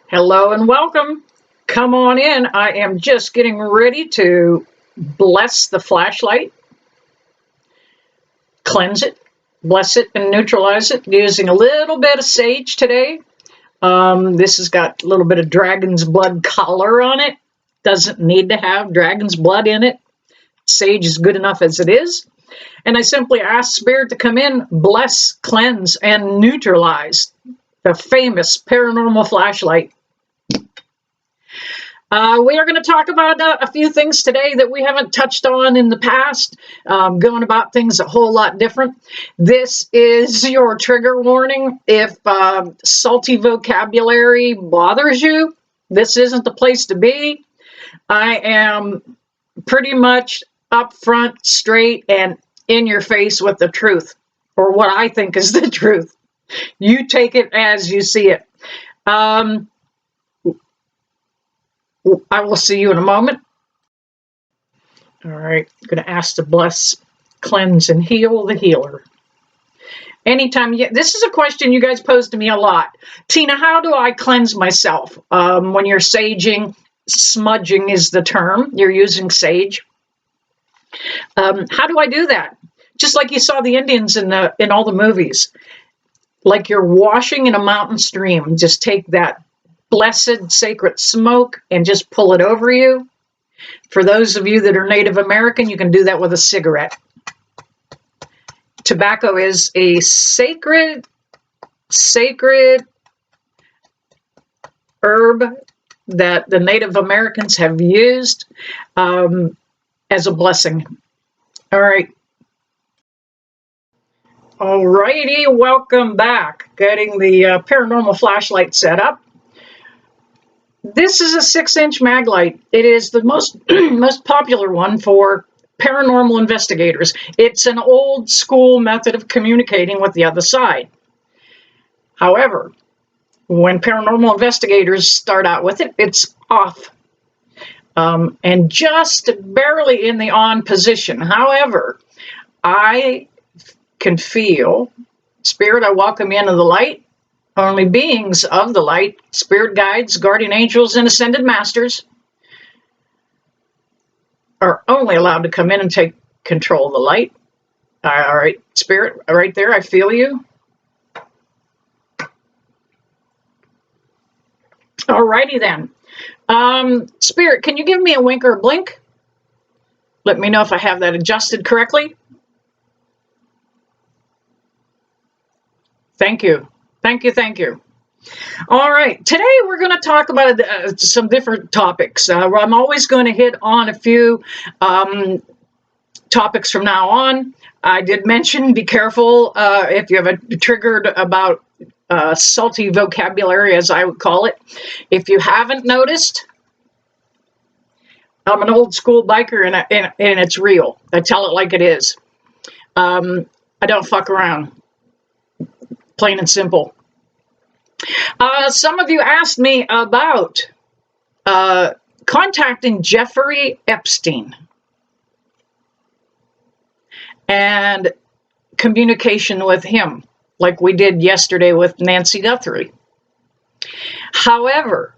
Hello and welcome. Come on in. I am just getting ready to bless the flashlight, cleanse it, bless it, and neutralize it using a little bit of sage today. This has got a little bit of dragon's blood color on it. Doesn't need to have dragon's blood in it. Sage is good enough as it is. And I simply ask Spirit to come in, bless, cleanse, and neutralize the famous paranormal flashlight. We are going to talk about a few things today that we haven't touched on in the past, going about things a whole lot different. This is your trigger warning. If salty vocabulary bothers you, this isn't the place to be. I am pretty much upfront, straight, and in your face with the truth, or what I think is the truth. You take it as you see it. I will see you in a moment. All right, I'm going to ask to bless, cleanse, and heal the healer. Anytime, this is a question you guys pose to me a lot. Tina, how do I cleanse myself? When you're saging, smudging is the term. You're using sage. How do I do that? Just like you saw the Indians in all the movies. Like you're washing in a mountain stream. Just take that blessed sacred smoke and just pull it over you. For those of you that are Native American, you can do that with a cigarette. Tobacco is a sacred herb that the Native Americans have used as a blessing. All right. Alrighty, welcome back. Getting the paranormal flashlight set up. This is a 6-inch mag light. It is the most popular one for paranormal investigators. It's an old school method of communicating with the other side. However, when paranormal investigators start out with it, it's off. And just barely in the on position. However, I can feel, Spirit, I welcome you into the light. Only beings of the light, spirit guides, guardian angels, and ascended masters are only allowed to come in and take control of the light. All right, Spirit, right there, I feel you. All righty then. Spirit, can you give me a wink or a blink? Let me know if I have that adjusted correctly. Thank you. Thank you, thank you. All right, today we're going to talk about some different topics. I'm always going to hit on a few topics from now on. I did mention, be careful if you have a triggered about salty vocabulary, as I would call it. If you haven't noticed, I'm an old school biker and it's real. I tell it like it is. I don't fuck around. Plain and simple. Some of you asked me about contacting Jeffrey Epstein and communication with him, like we did yesterday with Nancy Guthrie. However,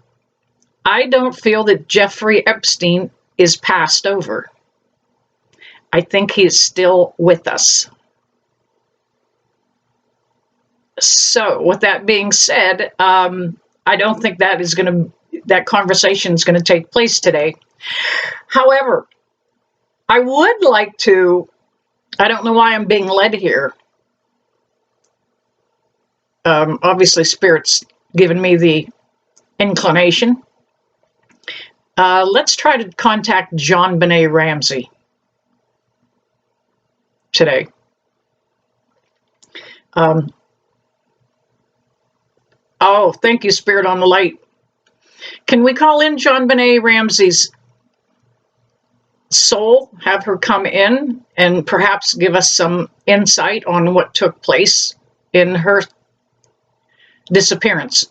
I don't feel that Jeffrey Epstein is passed over. I think he is still with us. So, with that being said, I don't think that conversation is going to take place today. However, I would like to, I don't know why I'm being led here. Obviously, Spirit's given me the inclination. Let's try to contact JonBenet Ramsey today. Oh, thank you, Spirit on the light. Can we call in JonBenet Ramsey's soul, have her come in and perhaps give us some insight on what took place in her disappearance?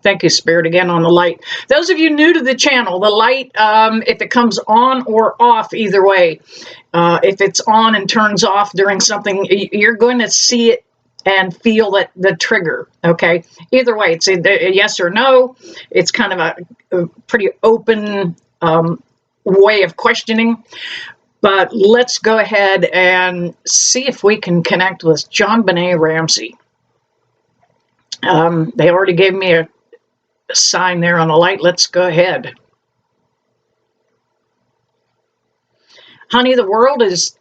Thank you, Spirit, again on the light. Those of you new to the channel, the light, if it comes on or off, either way, if it's on and turns off during something, you're going to see it and feel that the trigger. Okay, either way, it's a yes or no. It's kind of a pretty open way of questioning. But let's go ahead and see if we can connect with JonBenet Ramsey. They already gave me a sign there on the light. Let's go ahead. Honey, the world is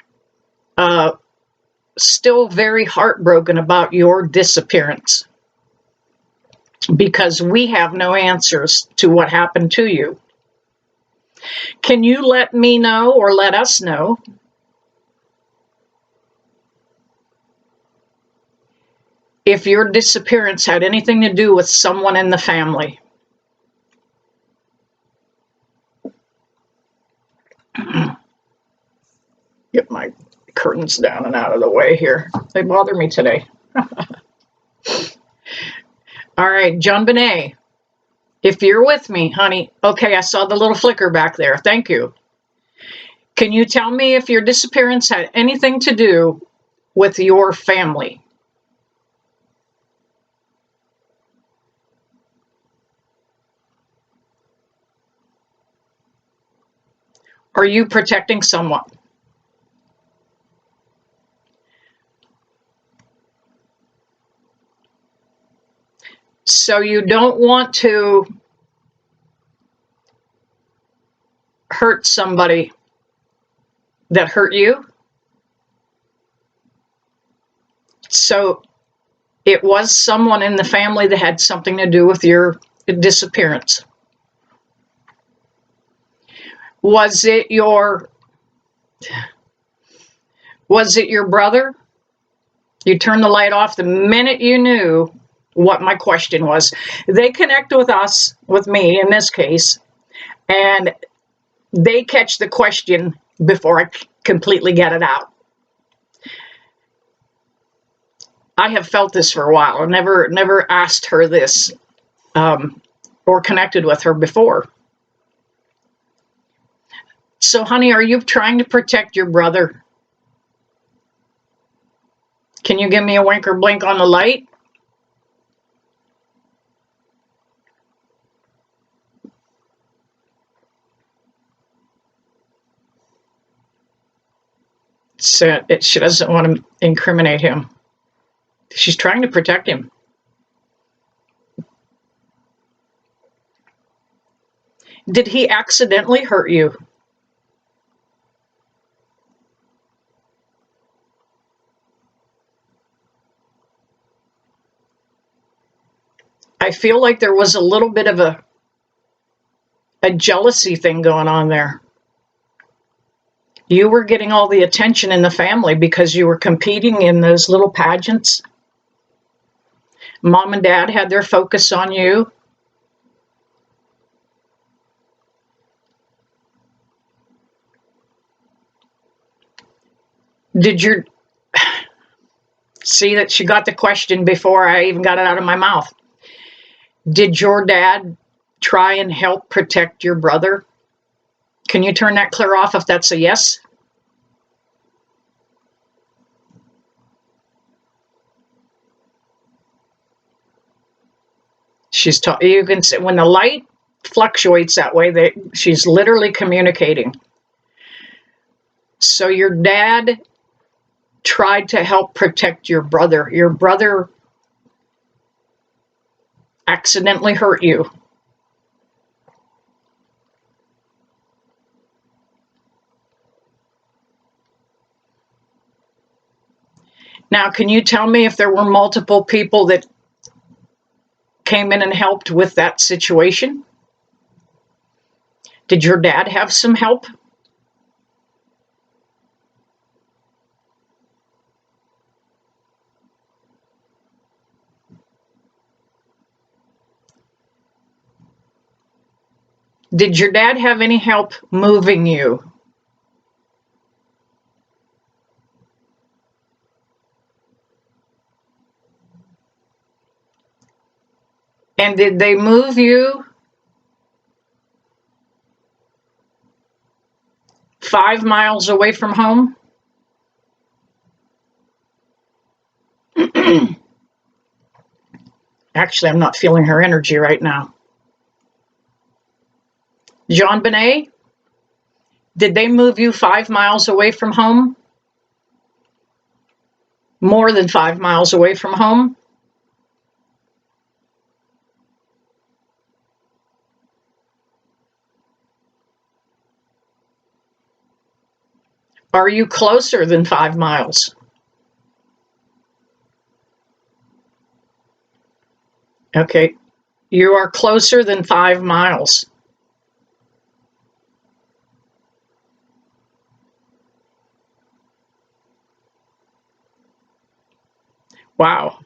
still very heartbroken about your disappearance because we have no answers to what happened to you. Can you let me know or let us know if your disappearance had anything to do with someone in the family? Get my curtains down and out of the way here. They bother me today. All right, JonBenet, if you're with me, honey. Okay, I saw the little flicker back there. Thank you. Can you tell me if your disappearance had anything to do with your family? Are you protecting someone? So you don't want to hurt somebody that hurt you? So it was someone in the family that had something to do with your disappearance. Was it your brother? You turned the light off the minute you knew what my question was. They connect with us, with me in this case, and they catch the question before I completely get it out. I have felt this for a while. I never asked her this or connected with her before. So, honey, are you trying to protect your brother? Can you give me a wink or blink on the light? So she doesn't want to incriminate him. She's trying to protect him. Did he accidentally hurt you? I feel like there was a little bit of a jealousy thing going on there. You were getting all the attention in the family because you were competing in those little pageants. Mom and dad had their focus on you. Did your see that she got the question before I even got it out of my mouth? Did your dad try and help protect your brother? Can you turn that clear off if that's a yes? You can see when the light fluctuates that way, she's literally communicating. So your dad tried to help protect your brother. Your brother accidentally hurt you. Now, can you tell me if there were multiple people that came in and helped with that situation? Did your dad have some help? Did your dad have any help moving you? And did they move you 5 miles away from home? Actually, I'm not feeling her energy right now. JonBenet, did they move you 5 miles away from home? More than 5 miles away from home? Are you closer than 5 miles? Okay, you are closer than 5 miles. Wow.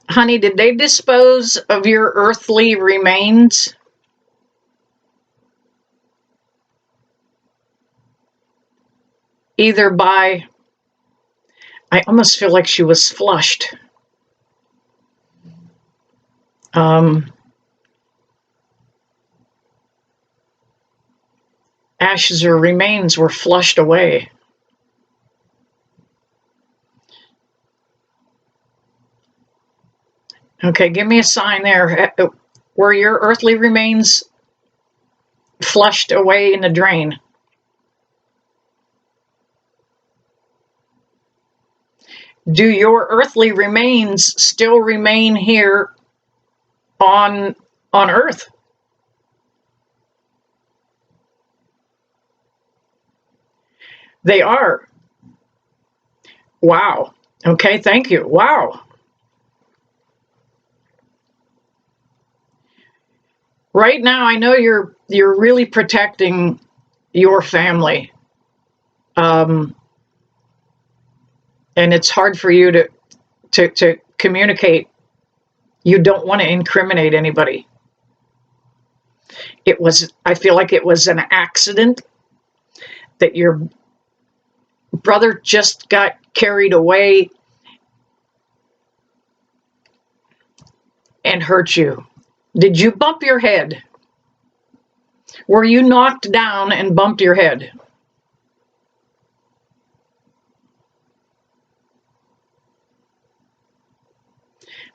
Honey, did they dispose of your earthly remains? Either by, I almost feel like she was flushed. Ashes or remains were flushed away. Okay, give me a sign there. Were your earthly remains flushed away in the drain? Do your earthly remains still remain here on Earth? They are. Wow. Okay, thank you. Wow. Right now, I know you're really protecting your family, and it's hard for you to communicate. You don't want to incriminate anybody. I feel like it was an accident that your brother just got carried away and hurt you. Did you bump your head? Were you knocked down and bumped your head?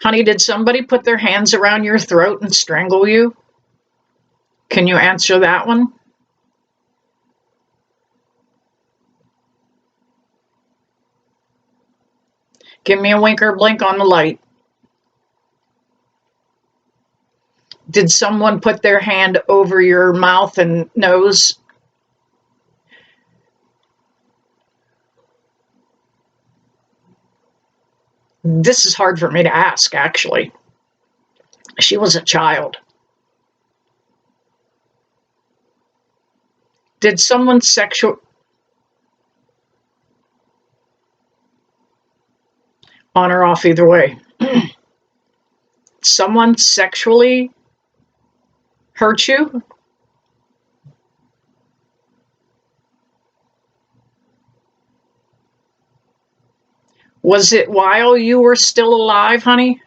Honey, did somebody put their hands around your throat and strangle you? Can you answer that one? Give me a wink or blink on the light. Did someone put their hand over your mouth and nose? This is hard for me to ask, actually. She was a child. Did someone on or off, either way? Someone sexually hurt you? Was it while you were still alive, honey?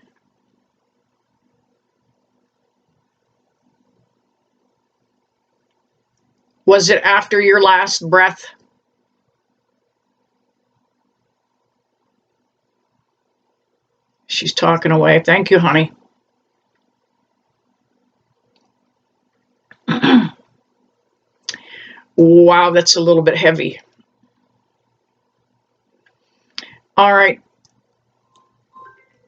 Was it after your last breath? She's talking away. Thank you, honey. Wow, that's a little bit heavy. All right.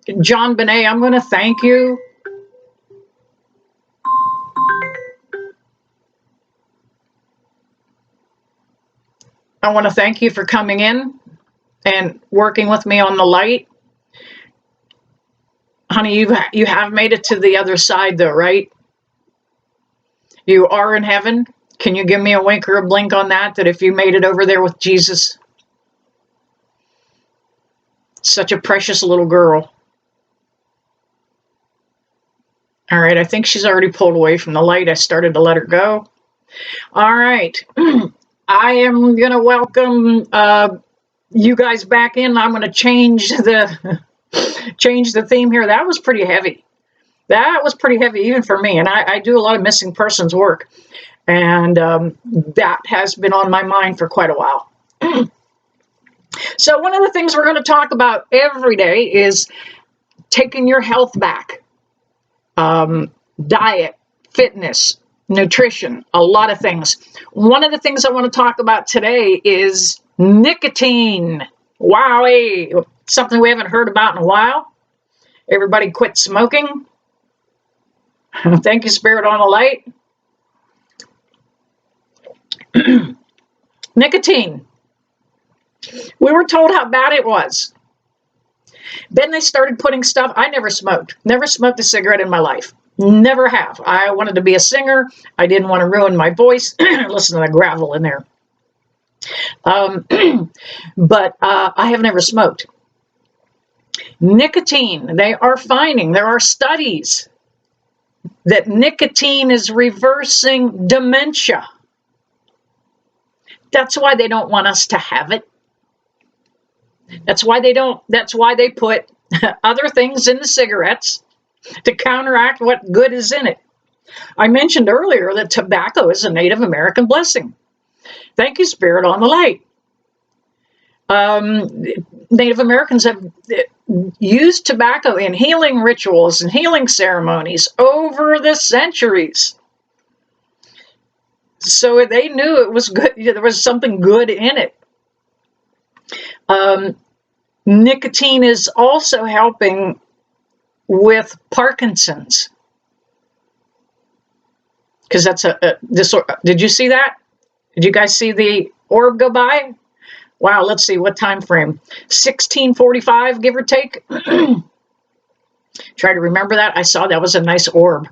JonBenet, I'm going to thank you. I want to thank you for coming in and working with me on the light. Honey, you have made it to the other side though, right? You are in heaven. Can you give me a wink or a blink on that if you made it over there with Jesus? Such a precious little girl. All right, I think she's already pulled away from the light. I started to let her go. All right. I am going to welcome you guys back in. I'm going to change the theme here. That was pretty heavy. That was pretty heavy even for me. And I do a lot of missing persons work. And that has been on my mind for quite a while. So one of the things we're going to talk about every day is taking your health back. Diet, fitness, nutrition, a lot of things. One of the things I want to talk about today is nicotine. Wowie, something we haven't heard about in a while. Everybody quit smoking. Thank you, Spirit on the Light. Nicotine. We were told how bad it was. Then they started putting stuff. I never smoked a cigarette in my life. Never have. I wanted to be a singer. I didn't want to ruin my voice. Listen to the gravel in there. But I have never smoked. Nicotine, they are finding, there are studies that nicotine is reversing dementia. That's why they don't want us to have it. That's why they put other things in the cigarettes to counteract what good is in it. I mentioned earlier that tobacco is a Native American blessing. Thank you, Spirit on the Light. Native Americans have used tobacco in healing rituals and healing ceremonies over the centuries. So they knew it was good. There was something good in it. Nicotine is also helping with Parkinson's. Because that's a disorder. Did you see that? Did you guys see the orb go by? Wow, let's see, what time frame? 1645, give or take. Try to remember that. I saw that was a nice orb.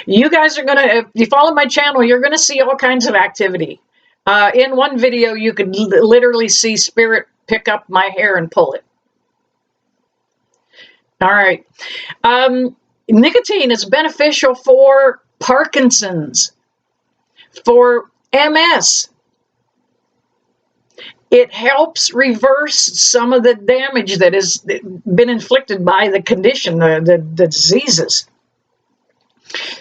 You guys are going to, if you follow my channel, you're going to see all kinds of activity. In one video, you could literally see Spirit pick up my hair and pull it. All right. Nicotine is beneficial for Parkinson's, for MS. It helps reverse some of the damage that has been inflicted by the condition, the diseases.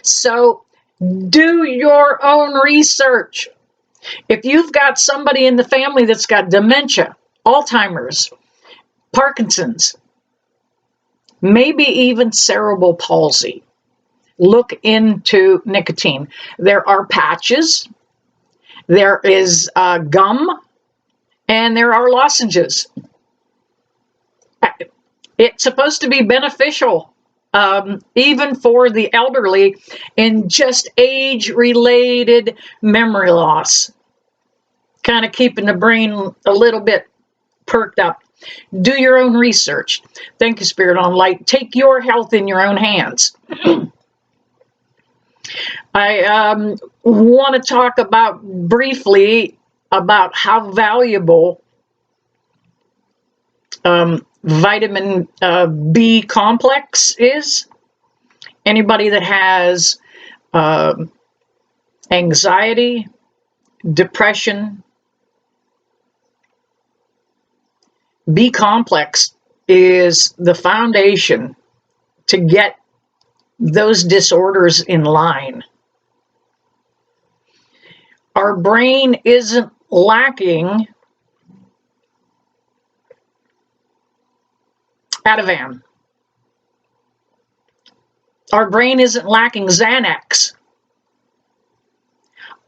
So do your own research. If you've got somebody in the family that's got dementia, Alzheimer's, Parkinson's, maybe even cerebral palsy, look into nicotine. There are patches, there is gum, and there are lozenges. It's supposed to be beneficial, even for the elderly, in just age-related memory loss. Kind of keeping the brain a little bit perked up. Do your own research. Thank you, Spirit on Light. Take your health in your own hands. I want to talk about briefly about how valuable vitamin B complex is. Anybody that has anxiety, depression, B complex is the foundation to get those disorders in line. Our brain isn't lacking Ativan. Our brain isn't lacking Xanax.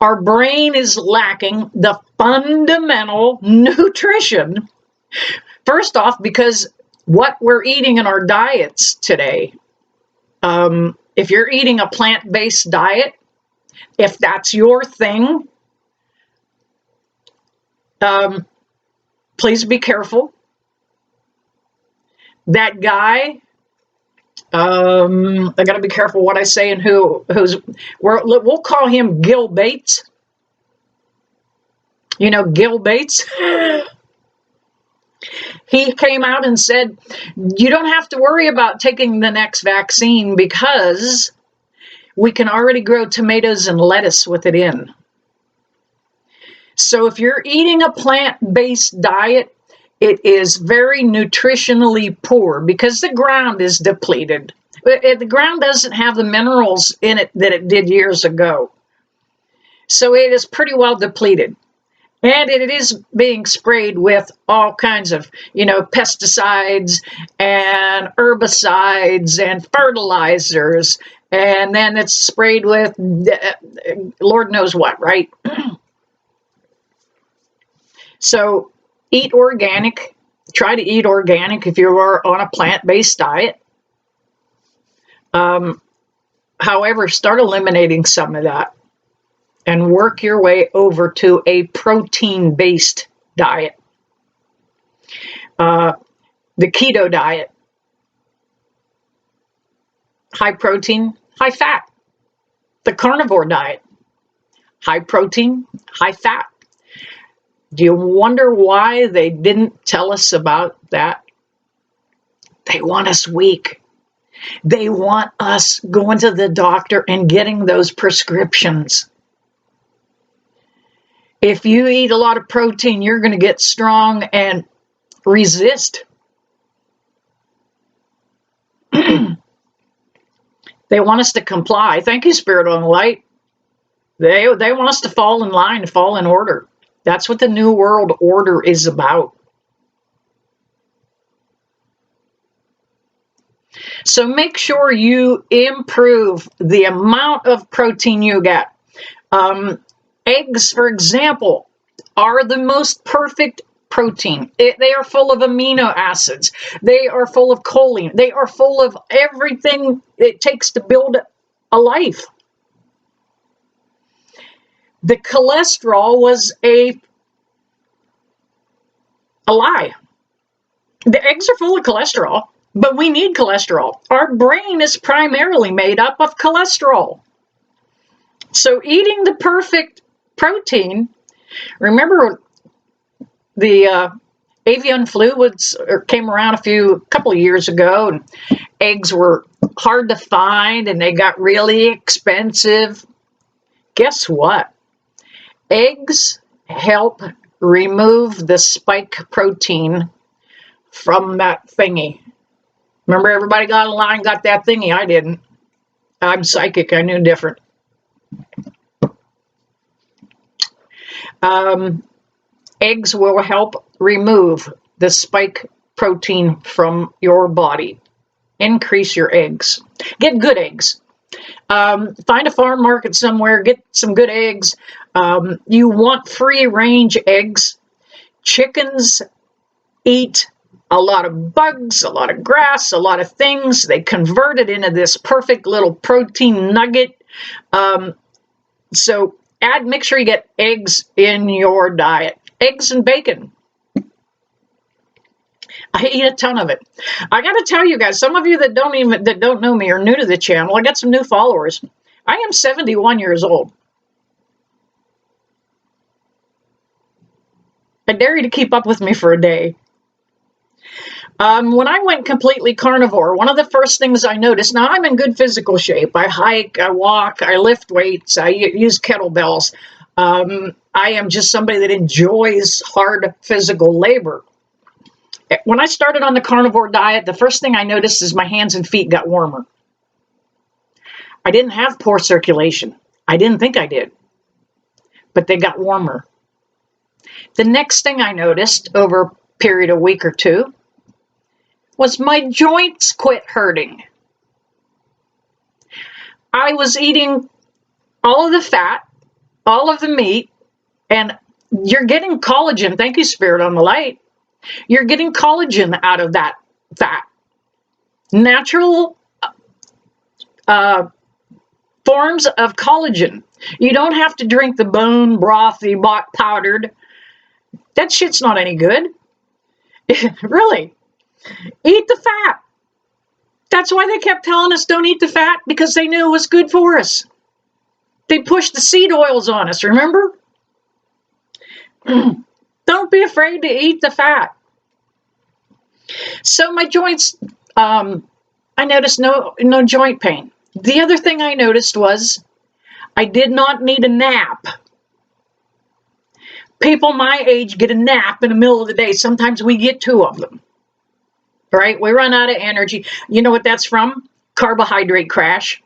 Our brain is lacking the fundamental nutrition. First off, because what we're eating in our diets today, if you're eating a plant-based diet, if that's your thing, please be careful. That guy, I got to be careful what I say and we'll call him Gil Bates. You know, Gil Bates. He came out and said, you don't have to worry about taking the next vaccine because we can already grow tomatoes and lettuce with it in. So if you're eating a plant-based diet, it is very nutritionally poor because the ground is depleted. The ground doesn't have the minerals in it that it did years ago. So it is pretty well depleted. And it is being sprayed with all kinds of, pesticides and herbicides and fertilizers. And then it's sprayed with Lord knows what, right? So eat organic. Try to eat organic if you are on a plant-based diet. However, start eliminating some of that and work your way over to a protein-based diet. The keto diet. High protein, high fat. The carnivore diet. High protein, high fat. Do you wonder why they didn't tell us about that? They want us weak. They want us going to the doctor and getting those prescriptions. If you eat a lot of protein, you're going to get strong and resist. They want us to comply. Thank you, Spirit on the Light. They want us to fall in line, fall in order. That's what the New World Order is about. So make sure you improve the amount of protein you get. Eggs, for example, are the most perfect protein. They are full of amino acids. They are full of choline. They are full of everything it takes to build a life. The cholesterol was a lie. The eggs are full of cholesterol, but we need cholesterol. Our brain is primarily made up of cholesterol. So eating the perfect protein, remember the avian flu came around a couple of years ago, and eggs were hard to find and they got really expensive. Guess what? Eggs help remove the spike protein from that thingy. Remember, everybody got in line, got that thingy. I didn't. I'm psychic. I knew different. Eggs will help remove the spike protein from your body. Increase your eggs. Get good eggs. Find a farm market somewhere. Get some good eggs. You want free-range eggs. Chickens eat a lot of bugs, a lot of grass, a lot of things. They convert it into this perfect little protein nugget. So make sure you get eggs in your diet. Eggs and bacon. I eat a ton of it. I got to tell you guys, some of you that don't know me or new to the channel, I got some new followers. I am 71 years old. I dare you to keep up with me for a day. When I went completely carnivore, one of the first things I noticed, now I'm in good physical shape. I hike, I walk, I lift weights, I use kettlebells. I am just somebody that enjoys hard physical labor. When I started on the carnivore diet, the first thing I noticed is my hands and feet got warmer. I didn't have poor circulation. I didn't think I did, but they got warmer. The next thing I noticed over a period of a week or two was my joints quit hurting. I was eating all of the fat, all of the meat, and you're getting collagen. Thank you, Spirit on the Light. You're getting collagen out of that fat. Natural forms of collagen. You don't have to drink the bone broth you bought powdered. That shit's not any good. Really. Eat the fat. That's why they kept telling us don't eat the fat, because they knew it was good for us. They pushed the seed oils on us, remember? Don't be afraid to eat the fat. So my joints, I noticed no joint pain. The other thing I noticed was I did not need a nap. People my age get a nap in the middle of the day. Sometimes we get 2 of them. Right? We run out of energy. You know what that's from? Carbohydrate crash.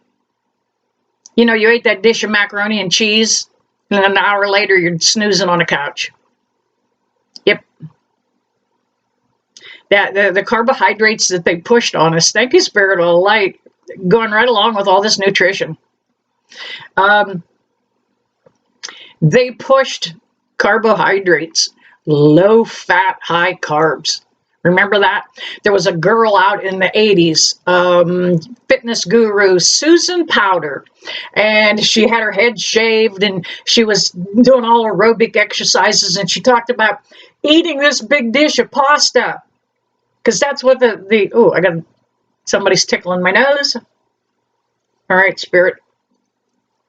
You know, you ate that dish of macaroni and cheese, and an hour later you're snoozing on the couch. That the carbohydrates that they pushed on us, thank you, Spirit of Light, going right along with all this nutrition. They pushed carbohydrates, low fat, high carbs. Remember that? There was a girl out in the 80s, fitness guru, Susan Powder, and she had her head shaved and she was doing all aerobic exercises, and she talked about eating this big dish of pasta, because that's what I got somebody's tickling my nose. All right, Spirit.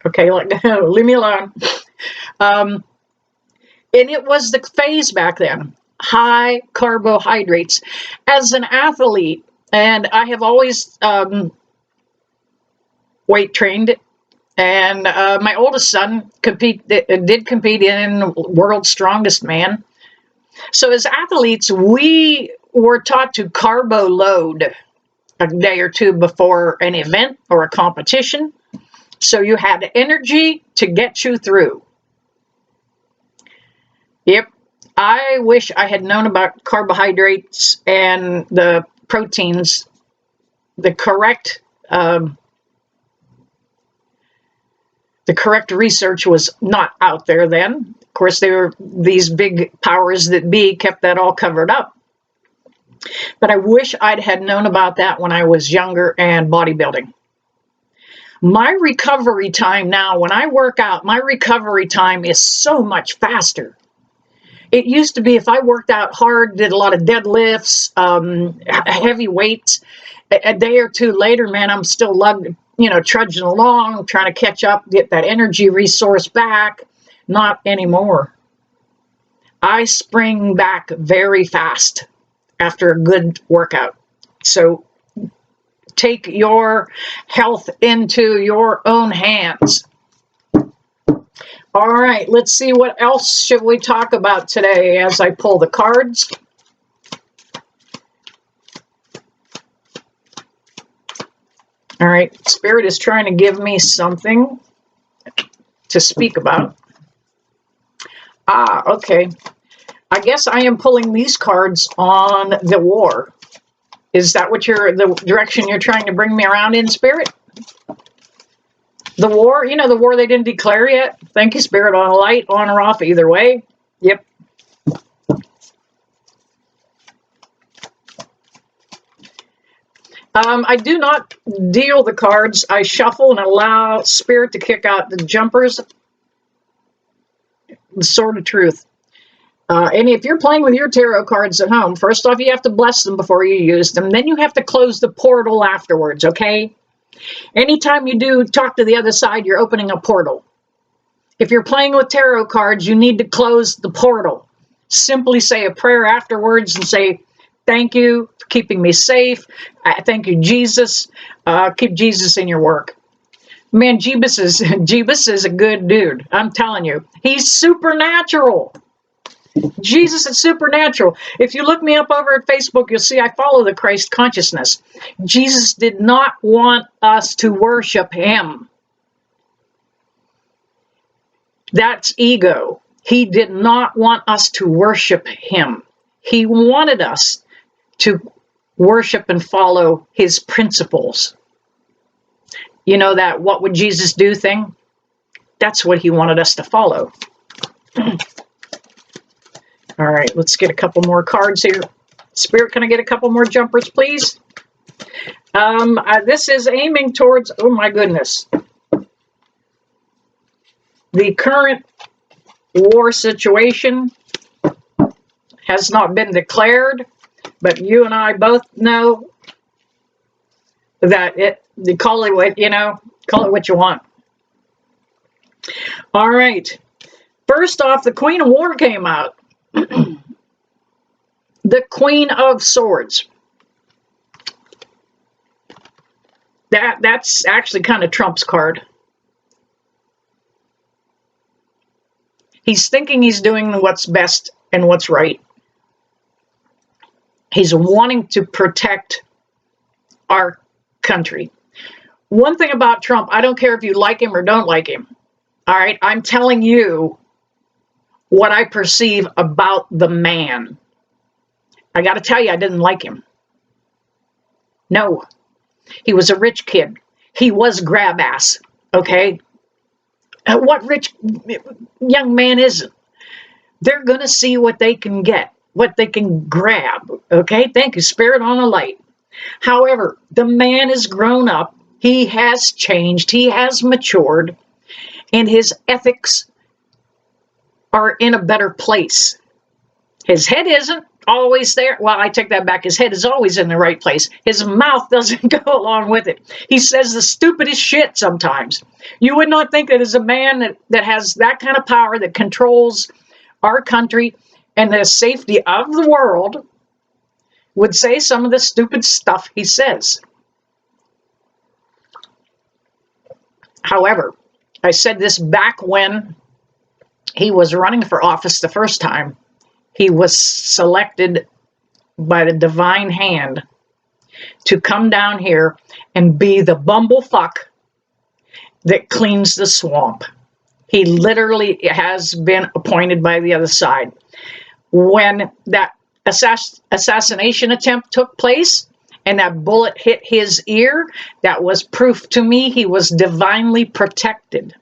Okay, leave me alone. And it was the phase back then. High carbohydrates. As an athlete, and I have always weight trained, and my oldest son did compete in World's Strongest Man. So as athletes, we were taught to carbo load a day or two before an event or a competition, so you had energy to get you through. Yep. I wish I had known about carbohydrates and the proteins. The correct research was not out there then. Of course, these big powers that be kept that all covered up. But I wish I'd had known about that when I was younger and bodybuilding. My recovery time now, when I work out, my recovery time is so much faster. It used to be if I worked out hard, did a lot of deadlifts, heavy weights, a day or two later, man, I'm still trudging along, trying to catch up, get that energy resource back. Not anymore. I spring back very fast after a good workout. So take your health into your own hands. All right, let's see what else should we talk about today as I pull the cards. All right, Spirit is trying to give me something to speak about. Okay. I guess I am pulling these cards on the war. Is that the direction you're trying to bring me around in, Spirit? The war, the war they didn't declare yet. Thank you, Spirit, on light, on or off, either way. Yep. I do not deal the cards. I shuffle and allow Spirit to kick out the jumpers. The Sword of Truth. And if you're playing with your tarot cards at home, first off, you have to bless them before you use them. Then you have to close the portal afterwards, okay? Anytime you do talk to the other side, you're opening a portal. If you're playing with tarot cards, you need to close the portal. Simply say a prayer afterwards and say, thank you for keeping me safe. Thank you, Jesus. Keep Jesus in your work. Man, Jeebus is a good dude. I'm telling you. He's supernatural. Jesus is supernatural. If you look me up over at Facebook, you'll see I follow the Christ consciousness. Jesus did not want us to worship him. That's ego. He did not want us to worship him. He wanted us to worship and follow his principles. You know that what would Jesus do thing? That's what he wanted us to follow. All right, let's get a couple more cards here. Spirit, can I get a couple more jumpers, please? This is aiming towards, oh my goodness. The current war situation has not been declared, but you and I both know that call it what you want. All right. First off, the Queen of War came out. The Queen of Swords. That's actually kind of Trump's card. He's thinking he's doing what's best and what's right. He's wanting to protect our country. One thing about Trump, I don't care if you like him or don't like him. All right, I'm telling you what I perceive about the man. I got to tell you, I didn't like him. No, he was a rich kid. He was grab ass, okay? What rich young man isn't? They're going to see what they can get, what they can grab, okay? Thank you, Spirit on the Light. However, the man has grown up. He has changed. He has matured. And his ethics are in a better place. His head isn't always there. Well, I take that back. His head is always in the right place. His mouth doesn't go along with it. He says the stupidest shit sometimes. You would not think that as a man that has that kind of power, that controls our country and the safety of the world, would say some of the stupid stuff he says. However, I said this back when he was running for office the first time. He was selected by the divine hand to come down here and be the bumblefuck that cleans the swamp. He literally has been appointed by the other side. When that assassination attempt took place and that bullet hit his ear, that was proof to me he was divinely protected.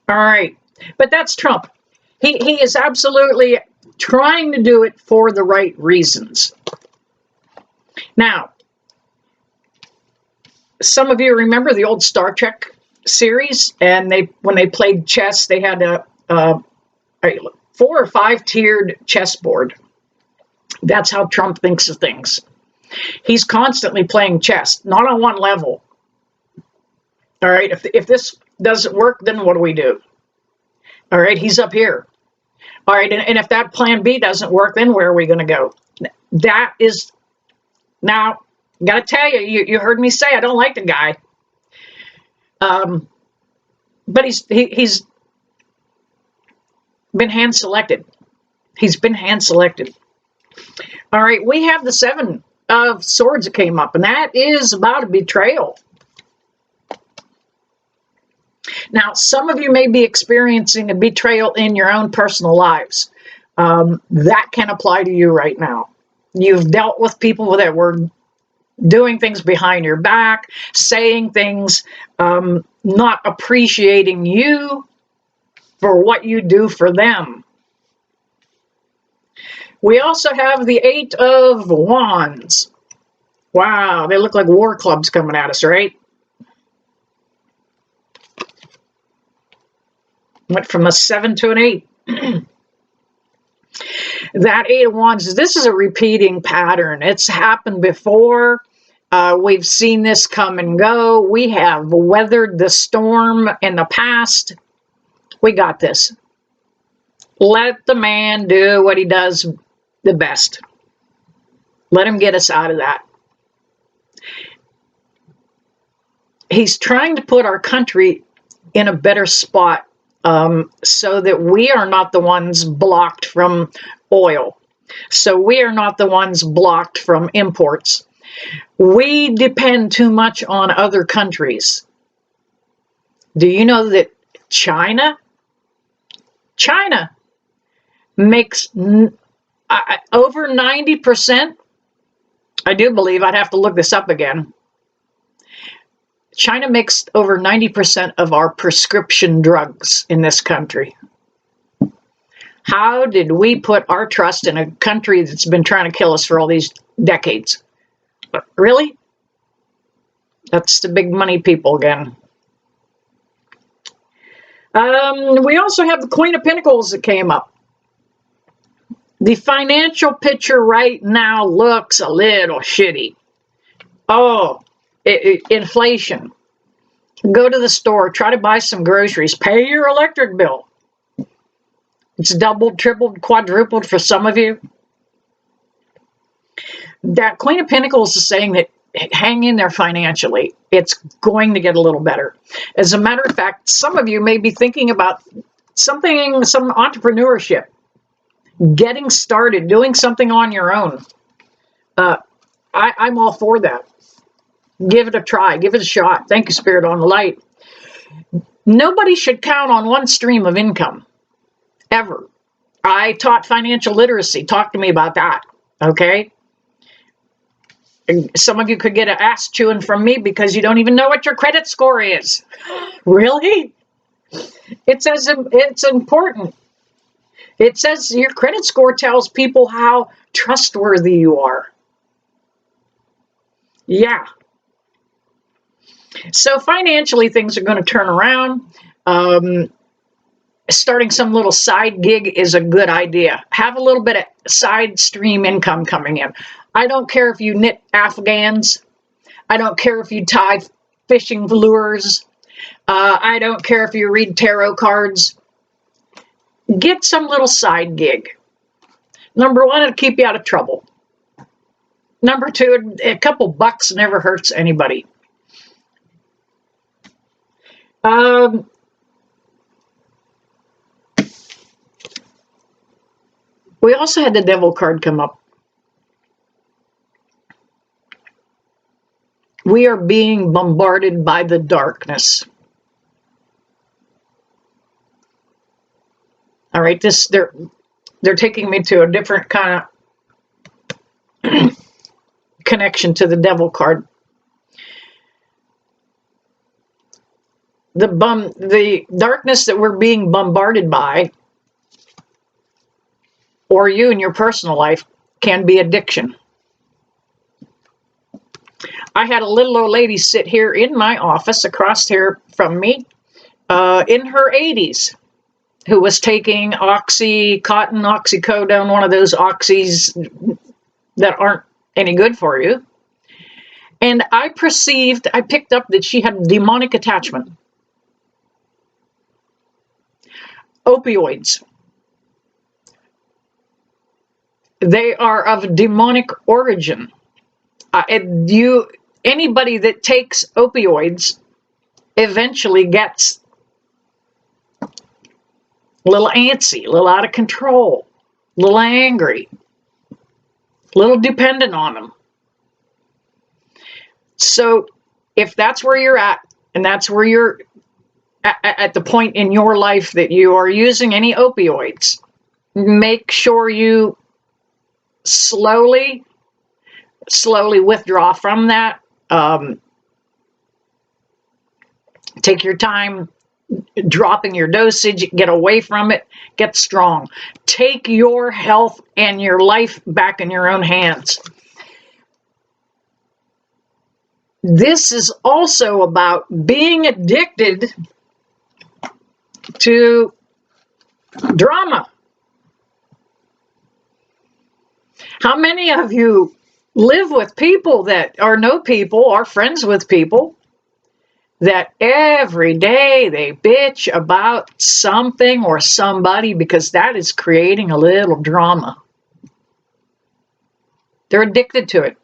All right, but that's Trump. He is absolutely trying to do it for the right reasons. Now, some of you remember the old Star Trek series, and when they played chess, they had a 4 or 5 tiered chessboard. That's how Trump thinks of things. He's constantly playing chess, not on one level. All right, if this doesn't work, then what do we do? All right, he's up here. All right, and if that plan B doesn't work, then where are we going to go? That is, now, got to tell you, you heard me say I don't like the guy. But he's been hand selected. He's been hand selected. All right, we have the 7 of Swords that came up, and that is about a betrayal. Now, some of you may be experiencing a betrayal in your own personal lives. That can apply to you right now. You've dealt with people that were doing things behind your back, saying things, not appreciating you for what you do for them. We also have the 8 of Wands. Wow, they look like war clubs coming at us, right? Went from a 7 to an 8. That 8 of Wands, this is a repeating pattern. It's happened before. We've seen this come and go. We have weathered the storm in the past. We got this. Let the man do what he does the best. Let him get us out of that. He's trying to put our country in a better spot so that we are not the ones blocked from oil. So we are not the ones blocked from imports. We depend too much on other countries. Do you know that China makes over 90%? I do believe, I'd have to look this up again. China makes over 90% of our prescription drugs in this country. How did we put our trust in a country that's been trying to kill us for all these decades? Really? That's the big money people again. We also have the Queen of Pentacles that came up. The financial picture right now looks a little shitty. Oh, inflation. Go to the store, try to buy some groceries, pay your electric bill. It's doubled, tripled, quadrupled for some of you. That Queen of Pentacles is saying that hang in there financially. It's going to get a little better. As a matter of fact, some of you may be thinking about some entrepreneurship, getting started, doing something on your own. I'm all for that. Give it a try. Give it a shot. Thank you, Spirit on the Light. Nobody should count on one stream of income, ever. I taught financial literacy. Talk to me about that, okay? And some of you could get an ass chewing from me because you don't even know what your credit score is. Really? It says it's important. It says your credit score tells people how trustworthy you are. Yeah. So financially, things are going to turn around. Starting some little side gig is a good idea. Have a little bit of side stream income coming in. I don't care if you knit Afghans. I don't care if you tie fishing lures. I don't care if you read tarot cards. Get some little side gig. Number one, it'll keep you out of trouble. Number two, a couple bucks never hurts anybody. We also had the devil card come up. We are being bombarded by the darkness. All right, they're taking me to a different kind of connection to the devil card. The darkness that we're being bombarded by, or you in your personal life, can be addiction. I had a little old lady sit here in my office across here from me in her 80s who was taking Oxycontin, oxycodone, one of those oxys that aren't any good for you. And I picked up that she had demonic attachment. Opioids. They are of demonic origin. Anybody that takes opioids eventually gets a little antsy, a little out of control, a little angry, a little dependent on them. So if that's where you're at, and that's where you're at the point in your life that you are using any opioids, make sure you slowly withdraw from that. Take your time dropping your dosage, get away from it, get strong. Take your health and your life back in your own hands. This is also about being addicted to drama. How many of you live with people that know people, are friends with people that every day they bitch about something or somebody because that is creating a little drama? They're addicted to it.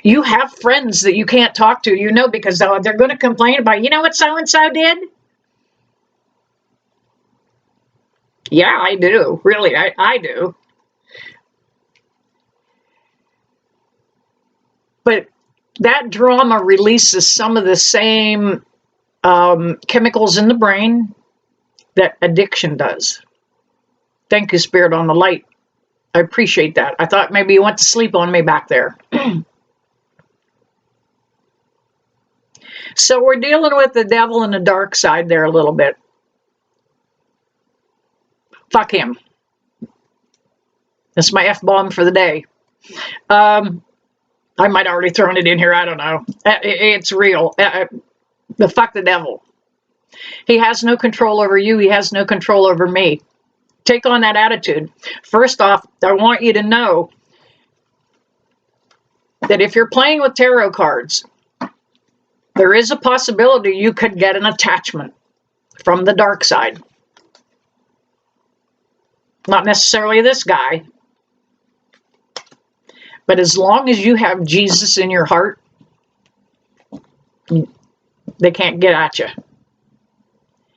You have friends that you can't talk to, because they're going to complain about, what so-and-so did? Yeah, I do. Really, I do. But that drama releases some of the same chemicals in the brain that addiction does. Thank you, Spirit on the light. I appreciate that. I thought maybe you went to sleep on me back there. So we're dealing with the devil and the dark side there a little bit. Fuck him. That's my F-bomb for the day. I might have already thrown it in here. I don't know. It's real. Fuck the devil. He has no control over you. He has no control over me. Take on that attitude. First off, I want you to know that if you're playing with tarot cards, there is a possibility you could get an attachment from the dark side. Not necessarily this guy. But as long as you have Jesus in your heart, they can't get at you.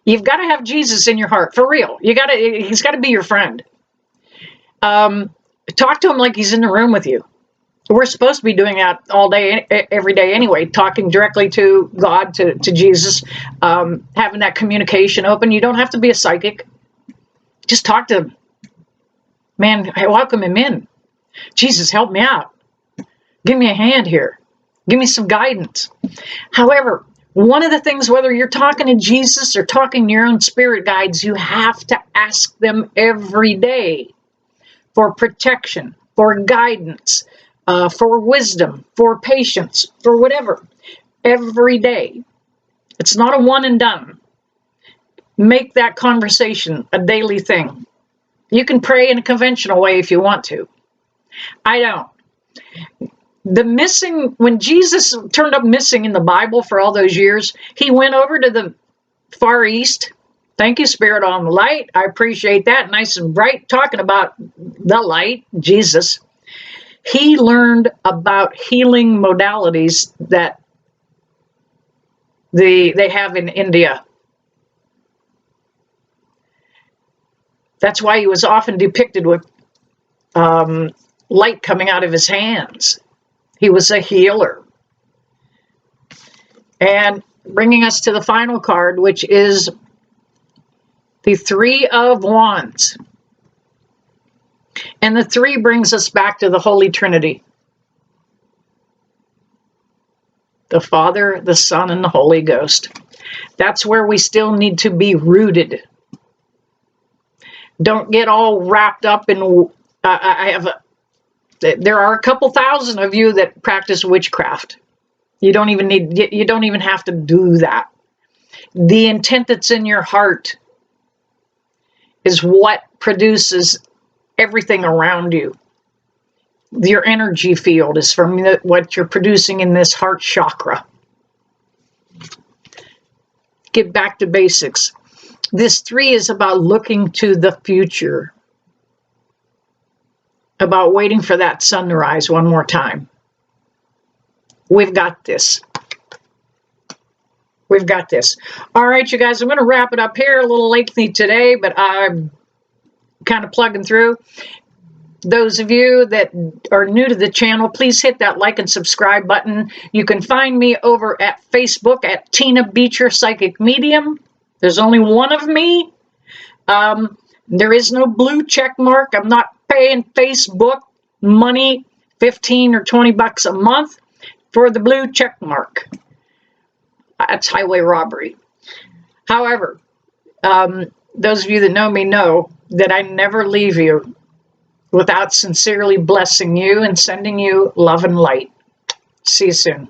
You've got to have Jesus in your heart, for real. He's got to be your friend. Talk to him like he's in the room with you. We're supposed to be doing that all day, every day anyway, talking directly to God, to Jesus, having that communication open. You don't have to be a psychic. Just talk to him. Man, I welcome him in. Jesus, help me out. Give me a hand here. Give me some guidance. However, one of the things, whether you're talking to Jesus or talking to your own spirit guides, you have to ask them every day for protection, for guidance, for wisdom, for patience, for whatever. Every day. It's not a one and done. Make that conversation a daily thing. You can pray in a conventional way if you want to. I don't. When Jesus turned up missing in the Bible for all those years, he went over to the Far East. Thank you, Spirit on the light. I appreciate that. Nice and bright, talking about the light, Jesus. He learned about healing modalities that they have in India. That's why he was often depicted with light coming out of his hands. He was a healer. And bringing us to the final card, which is the Three of Wands. And the 3 brings us back to the Holy Trinity. The Father, the Son, and the Holy Ghost. That's where we still need to be rooted. Don't get all wrapped up in, there are a couple thousand of you that practice witchcraft. You don't even have to do that. The intent that's in your heart is what produces everything around you. Your energy field is from what you're producing in this heart chakra. Get back to basics. This 3 is about looking to the future. About waiting for that sun to rise one more time. We've got this. We've got this. All right, you guys, I'm going to wrap it up here. A little lengthy today, but I'm kind of plugging through. Those of you that are new to the channel, please hit that like and subscribe button. You can find me over at Facebook at Tina Beecher Psychic Medium. There's only one of me. There is no blue check mark. I'm not paying Facebook money, 15 or 20 bucks a month for the blue check mark. That's highway robbery. However, those of you that know me know that I never leave you without sincerely blessing you and sending you love and light. See you soon.